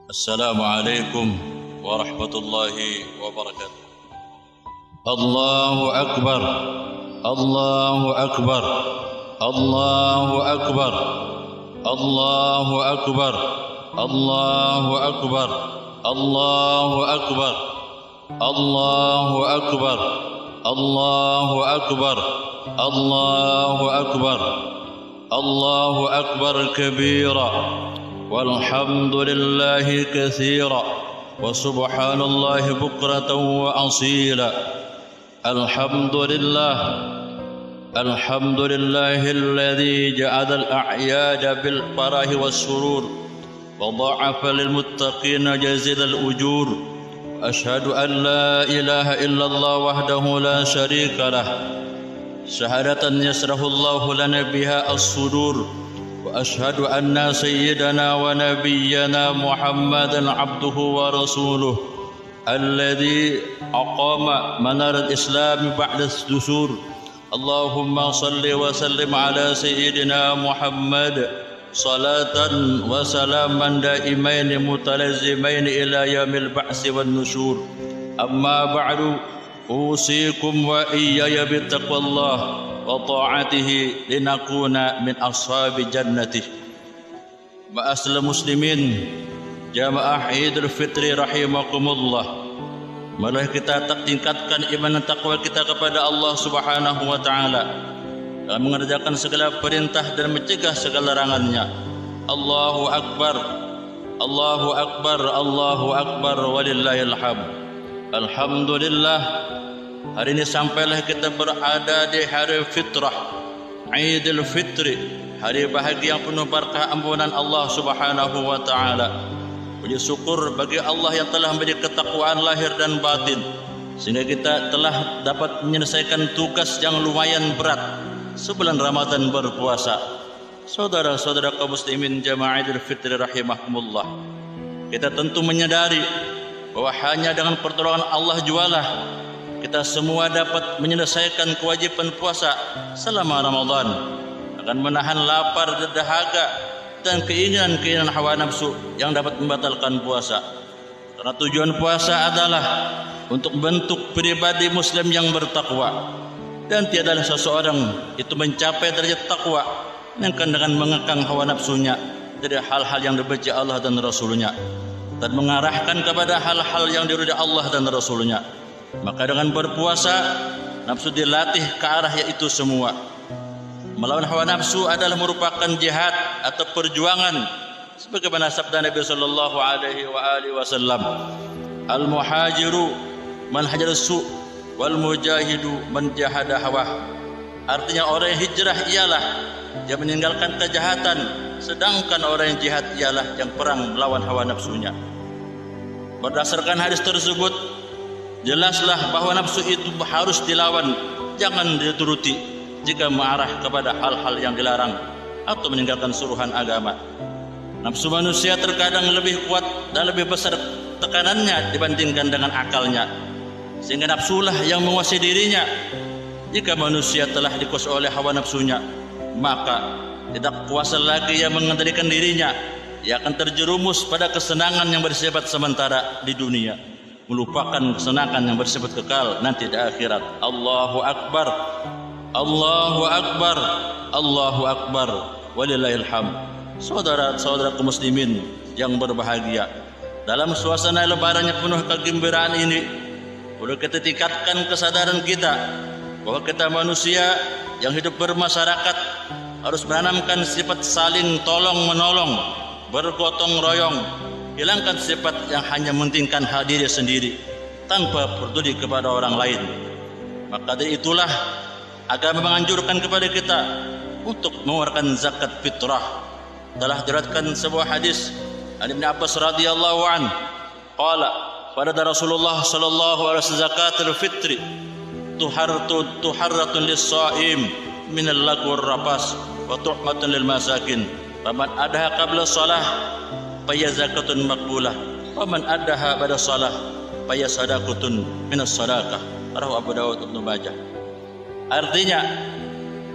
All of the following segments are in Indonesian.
السلام عليكم ورحمة الله وبركاته. الله أكبر الله أكبر الله أكبر الله أكبر الله أكبر الله أكبر الله أكبر الله أكبر الله أكبر الله أكبر كبيرا والحمد لله كثيرا وسبحان الله بكرة وأصيلا. الحمد لله الذي جعل الأعياد بالفرح والسرور وضاعف للمتقين جزيل الأجور. أشهد أن لا إله إلا الله وحده لا شريك له شهادة يسره الله لنا بها الصدور. وأشهد أن سيدنا ونبينا محمدا عبده ورسوله الذي أقام منار الإسلام بعد الدثور. اللهم صل وسلم على سيدنا محمد صلاة وسلاما دائمين متلازمين إلى يوم البعث والنشور. أما بعد أوصيكم وإياي بتقوى الله وطاعته لنكون من أصحاب جنته. Ma'asyiral muslimin, jamaah Idul Fitri rahimakumullah. Marilah kita tingkatkan iman dan takwa kita kepada Allah Subhanahu wa taala dalam mengerjakan segala perintah dan mencegah segala larangannya. Allahu akbar. Allahu akbar. Allahu akbar walillahil hamd. Alhamdulillah, hari ini sampailah kita berada di hari fitrah, Idul Fitri, hari bahagia yang penuh berkah ampunan Allah Subhanahu wa taala. Puji syukur bagi Allah yang telah memberi ketakwaan lahir dan batin sehingga kita telah dapat menyelesaikan tugas yang lumayan berat sebulan Ramadan berpuasa. Saudara-saudara kaum muslimin jamaah Idul Fitri rahimakumullah, kita tentu menyadari bahwa hanya dengan pertolongan Allah jualah kita semua dapat menyelesaikan kewajiban puasa selama Ramadan, akan menahan lapar dan dahaga dan keinginan hawa nafsu yang dapat membatalkan puasa. Karena tujuan puasa adalah untuk bentuk pribadi muslim yang bertakwa, dan tiadalah seseorang itu mencapai derajat takwa melainkan dengan mengekang hawa nafsunya dari hal-hal yang dibenci Allah dan Rasulnya dan mengarahkan kepada hal-hal yang diridai Allah dan Rasulnya. Maka dengan berpuasa nafsu dilatih ke arah yaitu semua. Melawan hawa nafsu adalah merupakan jihad atau perjuangan sebagaimana sabda Nabi sallallahu alaihi wasallam, al-muhajiru man hajar su wal mujahidu man jahada hawa. Artinya orang yang hijrah ialah yang meninggalkan kejahatan, sedangkan orang yang jihad ialah yang perang melawan hawa nafsunya. Berdasarkan hadis tersebut, jelaslah bahwa nafsu itu harus dilawan, jangan dituruti jika mengarah kepada hal-hal yang dilarang atau meninggalkan suruhan agama. Nafsu manusia terkadang lebih kuat dan lebih besar tekanannya dibandingkan dengan akalnya, sehingga nafsulah yang menguasai dirinya. Jika manusia telah dikuasai oleh hawa nafsunya, maka tidak kuasa lagi yang mengendalikan dirinya. Ia akan terjerumus pada kesenangan yang bersifat sementara di dunia, melupakan kesenangan yang bersifat kekal nanti di akhirat. Allahu akbar. Allahu akbar. Allahu akbar walillahil hamd. Saudara-saudara kaum muslimin yang berbahagia, dalam suasana lebaran yang penuh kegembiraan ini perlu kita tingkatkan kesadaran kita bahwa kita manusia yang hidup bermasyarakat harus menanamkan sifat saling tolong menolong, bergotong royong, hilangkan sifat yang hanya mementingkan hal diri sendiri tanpa peduli kepada orang lain. Maka dari itulah agama menganjurkan kepada kita untuk mengeluarkan zakat fitrah. Telah diriwayatkan sebuah hadis dari Ibnu Abbas radhiyallahu an, qala pada Rasulullah sallallahu alaihi wasallam, zakatul fitri tuharratun lis-shaim min al-lagwi war-rafas wa tuhmatun lil masakin. Faman adaha qabla shalah faya zakatun maqbulah, waman adaha ba'da shalah faya sadaqatun min as-sadaqah. Rawahu Abu Dawud Ibnu Majah. Artinya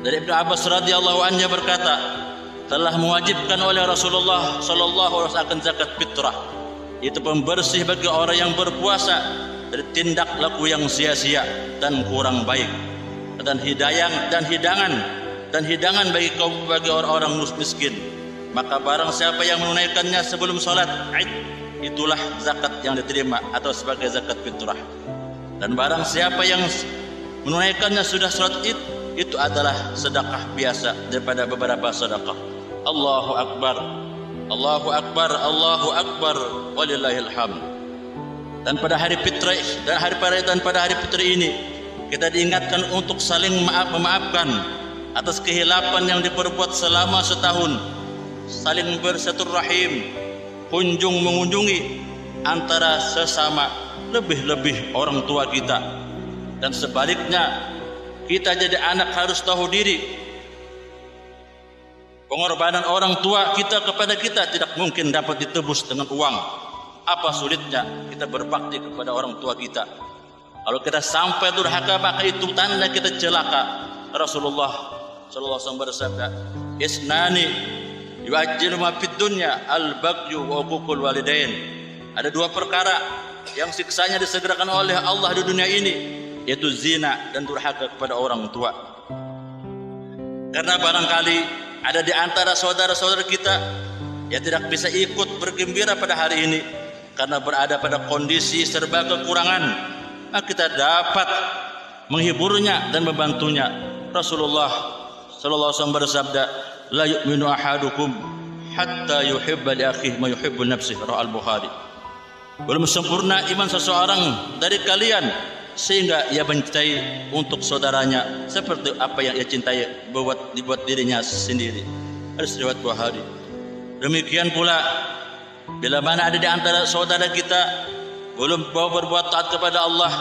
dari Ibnu Abbas radhiyallahu anhu berkata, telah mewajibkan oleh Rasulullah sallallahu alaihi wasallam akan zakat fitrah itu pembersih bagi orang yang berpuasa dari tindak laku yang sia-sia dan kurang baik, dan hidangan bagi orang-orang miskin. Maka barang siapa yang menunaikannya sebelum salat Id, itulah zakat yang diterima atau sebagai zakat fitrah. Dan barang siapa yang menunaikannya sudah salat Id, itu adalah sedekah biasa daripada beberapa sedekah. Allahu akbar, Allahu akbar, Allahu akbar, walillahil hamd. Dan pada hari fitri ini kita diingatkan untuk saling memaafkan atas kehilapan yang diperbuat selama setahun, saling bersilaturahim, kunjung mengunjungi antara sesama, lebih-lebih orang tua kita. Dan sebaliknya, kita jadi anak harus tahu diri. Pengorbanan orang tua kita kepada kita tidak mungkin dapat ditebus dengan uang. Apa sulitnya kita berbakti kepada orang tua kita? Kalau kita sampai durhaka, maka itu tanda kita celaka. Rasulullah sallallahu alaihi wasallam bersabda, "Isnani yu'ajjilu ma fid dunya al-baghyu wa uququl walidain." Ada dua perkara yang siksanya disegerakan oleh Allah di dunia ini, yaitu zina dan durhaka kepada orang tua. Karena barangkali ada di antara saudara-saudara kita yang tidak bisa ikut bergembira pada hari ini karena berada pada kondisi serba kekurangan, maka kita dapat menghiburnya dan membantunya. Rasulullah sallallahu alaihi wasallam bersabda, "La yu'minu ahadukum hatta yuhibba li akhihi ma yuhibbu nafsihi." Riwayat Al-Bukhari. Belum sempurna iman seseorang dari kalian sehingga ia mencintai untuk saudaranya seperti apa yang ia cintai dibuat dirinya sendiri. Hadis riwayat Bukhari. Demikian pula bila mana ada di antara saudara kita belum mau berbuat taat kepada Allah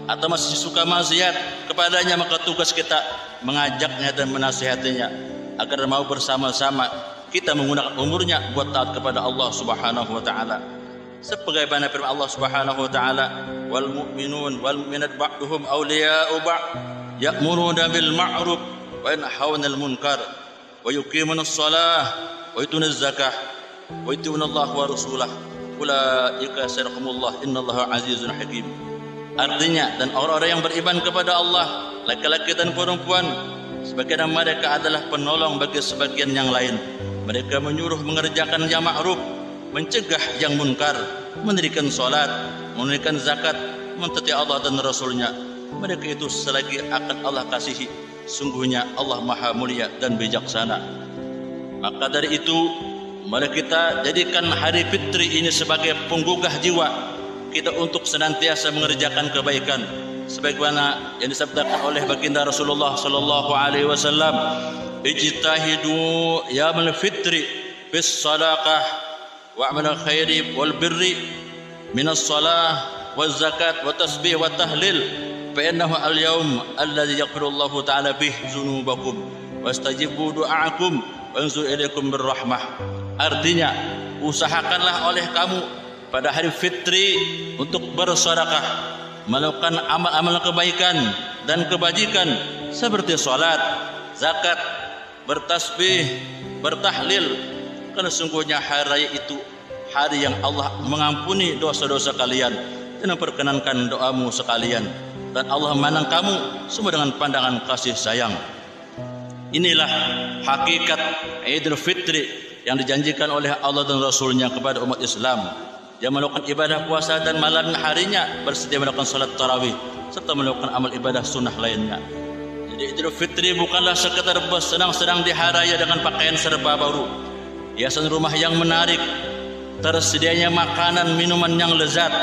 atau masih suka maksiat kepadanya, maka tugas kita mengajaknya dan menasihatinya agar mau bersama-sama kita menggunakan umurnya buat taat kepada Allah Subhanahu wa taala. Sebagaimana firman Allah Subhanahu wa taala, "Wal mu'minun wal mu'minat ba'duhum awliya'u ba'd, ya'muruna bil ma'ruf wa yanhauna 'anil munkar wa yuqimuna as-shalah wa yutuna az-zakah wa yuti'una Allah wa rasulahu ulaika sayarhamullah innallaha 'azizun hakim." Artinya, dan orang-orang yang beriman kepada Allah, laki-laki dan perempuan, sebagian mereka adalah penolong bagi sebagian yang lain. Mereka menyuruh mengerjakan yang ma'ruf, mencegah yang munkar, mendirikan salat, menunaikan zakat, mentaati Allah dan Rasulnya. Mereka itu selagi akan Allah kasihi. Sungguhnya Allah Maha Mulia dan bijaksana. Maka dari itu, mari kita jadikan hari fitri ini sebagai penggugah jiwa kita untuk senantiasa mengerjakan kebaikan, sebagaimana yang disabdakan oleh baginda Rasulullah sallallahu alaihi wasallam, "Ijtahidu yaumul fitri bis sadaqah wa amal khairi wal birri minas salah waz zakat wa tasbih wa tahlil fa innahu al yaum alladhi yaghfirullahu ta'ala bih dzunubakum wa yastajibu du'aakum wa yanzur ilaikum birrahmah." Artinya, usahakanlah oleh kamu pada hari fitri untuk bersedekah, melakukan amal-amal kebaikan dan kebajikan seperti salat, zakat, bertasbih, bertahlil, karena sungguhnya hari raya itu hari yang Allah mengampuni dosa-dosa kalian dan memperkenankan doamu sekalian, dan Allah memandang kamu semua dengan pandangan kasih sayang. Inilah hakikat Idul Fitri yang dijanjikan oleh Allah dan Rasulnya kepada umat Islam, yang melakukan ibadah puasa dan malam harinya bersedia melakukan salat tarawih serta melakukan amal ibadah sunnah lainnya. Jadi Idul Fitri bukanlah sekedar bersenang-senang di hari raya dengan pakaian serba baru, hiasan rumah yang menarik, tersedianya makanan minuman yang lezat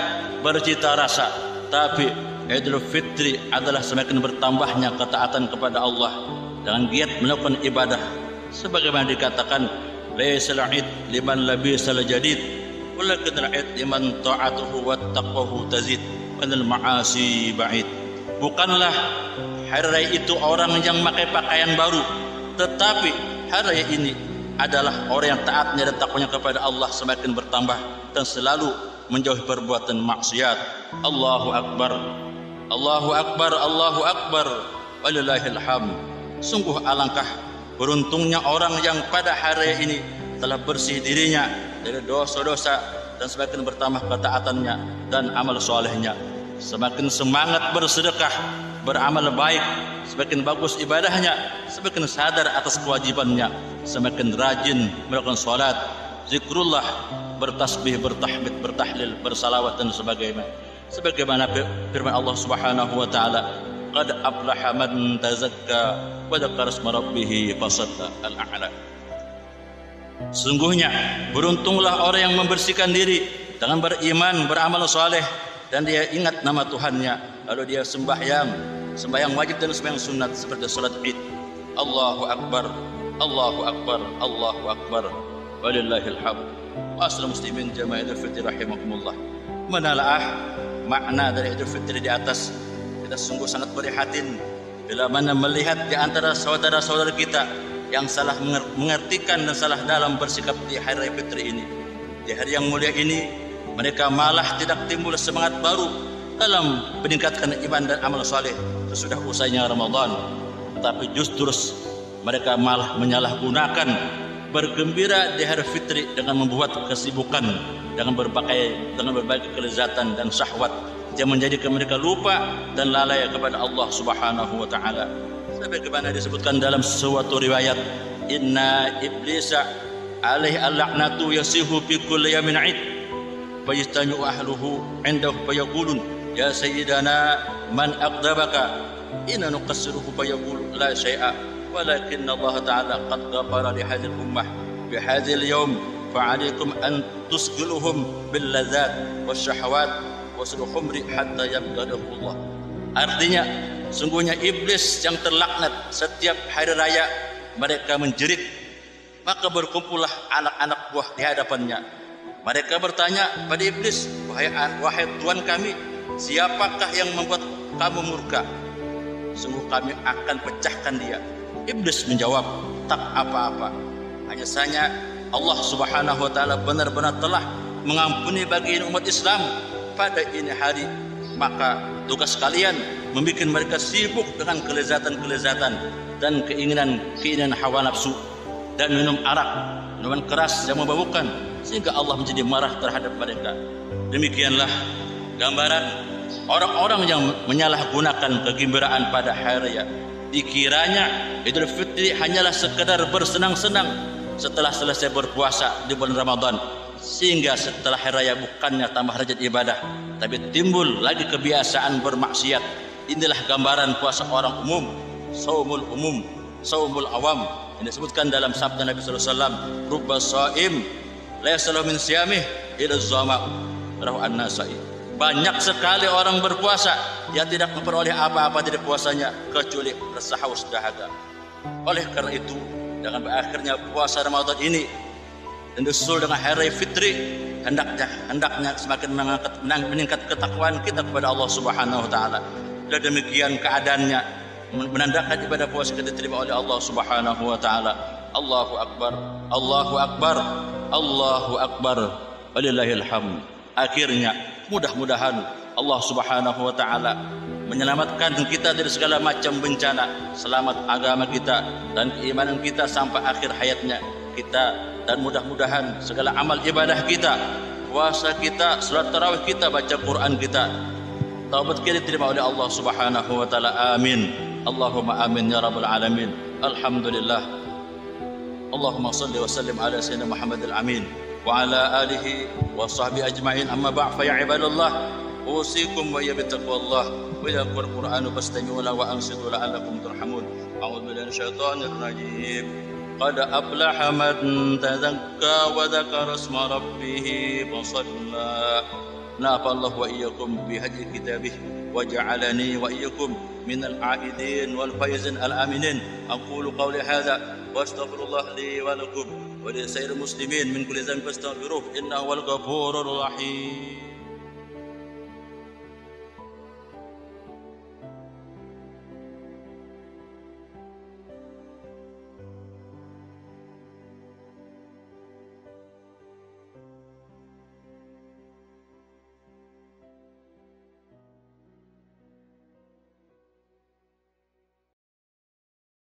bercita rasa, tapi Idul Fitri adalah semakin bertambahnya ketaatan kepada Allah dengan giat melakukan ibadah, sebagaimana dikatakan, "Laisal 'id liman labisal jadid walakin al-'id liman ta'atuhu wa taqwahu tazid wa al-ma'asi ba'id." Bukanlah hari raya itu orang yang memakai pakaian baru, tetapi hari raya ini adalah orang yang taatnya dan takwanya kepada Allah semakin bertambah dan selalu menjauhi perbuatan maksiat. Allahu akbar, Allahu akbar, Allahu akbar, walillahil hamd. Sungguh alangkah beruntungnya orang yang pada hari ini telah bersih dirinya dari dosa-dosa dan semakin bertambah ketaatannya dan amal solehnya. Semakin semangat bersedekah, beramal baik, semakin bagus ibadahnya, semakin sadar atas kewajibannya, semakin rajin melakukan salat, zikrullah, bertasbih, bertahmid, bertahlil, bersalawat dan sebagainya. Sebagaimana firman Allah Subhanahu wa taala, qad aflaha man tazakka wa dzakara isma rabbih fasalla al-a'la. Sungguhnya beruntunglah orang yang membersihkan diri dengan beriman, beramal soleh, dan dia ingat nama Tuhannya, lalu dia sembahyang wajib dan sembahyang sunat seperti salat Id. Allahu akbar, Allahu akbar, Allahu akbar, walillahil hamd. Ma'asyiral muslimin jamaah Idul Fitri rahimakumullah. Menalaah makna dari Idul Fitri di atas, kita sungguh sangat prihatin bila mana melihat di antara saudara-saudara kita yang salah mengertikan dan salah dalam bersikap di hari raya Fitri ini. Di hari yang mulia ini, mereka malah tidak timbul semangat baru dalam meningkatkan iman dan amal saleh sesudah usainya Ramadan, tetapi justru mereka malah menyalahgunakan bergembira di hari Fitri dengan membuat kesibukan dengan berbagai kelezatan dan syahwat yang menjadikan mereka lupa dan lalai kepada Allah Subhanahu wa taala. Sebagaimana disebutkan dalam suatu riwayat, inna iblisa alaihi al-la'natu yasihu fi kulli yamin 'id fayastami'u ahluhu 'indahu fayaqulun ya sayyidana man aqdabaka inna nuqassiruhu fayaqulu la syai'a walakin Allah ta'ala qad ghafara li hadhihi al-ummah fi hadhihi al-yawm fa'alaykum an tusqiluhum bil ladzat wasyahawat wasrul khumri hatta yabghadahu Allah. Artinya, sungguhnya iblis yang terlaknat setiap hari raya mereka menjerit, maka berkumpullah anak-anak buah di hadapannya. Mereka bertanya pada iblis, wahai Tuhan kami, siapakah yang membuat kamu murka? Sungguh kami akan pecahkan dia. Iblis menjawab, tak apa-apa. Hanya saja Allah Subhanahu wa taala benar-benar telah mengampuni bagi umat Islam pada ini hari. Maka tugas kalian membuat mereka sibuk dengan kelezatan-kelezatan dan keinginan hawa nafsu dan minum arak, minuman keras yang memabukkan, sehingga Allah menjadi marah terhadap mereka. Demikianlah gambaran orang-orang yang menyalahgunakan kegembiraan pada hari raya. Dikiranya Idul Fitri hanyalah sekedar bersenang-senang setelah selesai berpuasa di bulan Ramadan, sehingga setelah hari raya bukannya tambah rajin ibadah, tapi timbul lagi kebiasaan bermaksiat. Inilah gambaran puasa orang umum, saumul awam, yang disebutkan dalam sabda Nabi sallallahu alaihi wasallam, rubba shaim la yasalu min siyamih ila zama, rawahu an-Nasa'i. Banyak sekali orang berpuasa yang tidak memperoleh apa-apa dari puasanya kecuali rasa haus dahaga. Oleh karena itu, dengan berakhirnya puasa Ramadan ini dan disusul dengan hari Fitri, hendaknya semakin meningkat ketakwaan kita kepada Allah Subhanahu wa taala. Dan demikian keadaannya menandakan ibadah puasa kita diterima oleh Allah Subhanahu wa taala. Allahu akbar, Allahu akbar, Allahu akbar, walillahil hamd. Akhirnya mudah-mudahan Allah Subhanahu wa taala menyelamatkan kita dari segala macam bencana, selamat agama kita dan keimanan kita sampai akhir hayatnya kita, dan mudah-mudahan segala amal ibadah kita, puasa kita, salat tarawih kita, baca Quran kita, taubat kita diterima oleh Allah Subhanahu wa taala. Amin. Allahumma amin ya rabbal alamin. Alhamdulillah. Allahumma shalli wa sallim ala sayyidina Muhammadil amin wa ala alihi wa sahbihi ajma'in. Amma ba'd, fa ya ibadallah, usikum wa ya bittaqwallah wa ya qur'anu fastami'u lahu wa ansitu la'allakum turhamun. A'udzu billahi minasyaitonir rajim. قد أفلح من تزكى وذكر اسم ربه فصلى. نافع الله وإياكم بهدي كتابه وجعلني وإياكم من العائدين والفائزين الآمنين. أقول قولي هذا وأستغفر الله لي ولكم ولسائر المسلمين من كل ذنب فاستغفروه إنه هو الغفور الرحيم.